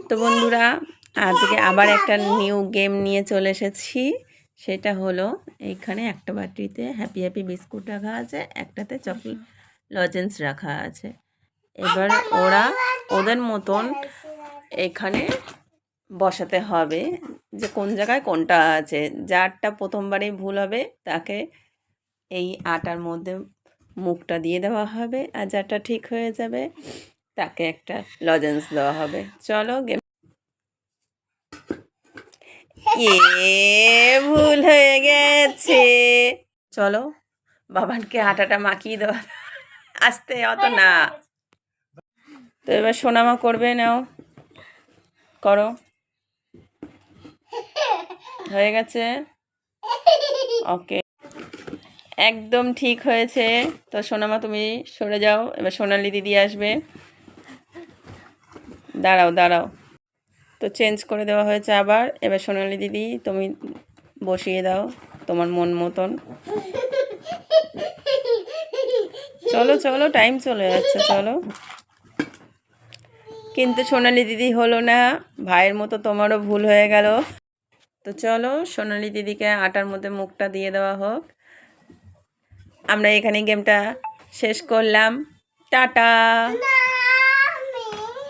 তো বন্ধুরা, আজকে আবার একটা নিউ গেম নিয়ে চলে এসেছি। সেটা হলো, এইখানে একটা বাটিতে হ্যাপি হ্যাপি বিস্কুট রাখা আছে, একটাতে চকলেট লজেন্স রাখা আছে। এবার ওদের মতন এখানে বসাতে হবে যে কোন জায়গায় কোনটা আছে। যারটা প্রথমবারেই ভুল হবে তাকে এই আটার মধ্যে মুখটা দিয়ে দেওয়া হবে, আর যারটা ঠিক হয়ে যাবে তাকে একটা লজেন্স দেওয়া হবে। চলো গেম। ভুল হয়ে গেছে। চলো বাবানকে আটাটা মাখিয়ে দেওয়া। আস্তে, অত না। তো এবার সোনামা করবে, নাও করো। হয়ে গেছে, ওকে, একদম ঠিক হয়েছে। তো সোনামা তুমি সরে যাও, এবার সোনালি দিদি আসবে। দাঁড়াও দাঁড়াও, তো চেঞ্জ করে দেওয়া হয়েছে আবার। এবার সোনালি দিদি তুমি বসিয়ে দাও তোমার মন মতন। চলো চলো, টাইম চলে যাচ্ছে, চলো। কিন্তু সোনালি দিদি হলো না, ভাইয়ের মতো তোমারও ভুল হয়ে গেল। তো চলো সোনালি দিদিকে আটার মধ্যে মুখটা দিয়ে দেওয়া হোক। আমরা এখানে গেমটা শেষ করলাম। টাটা।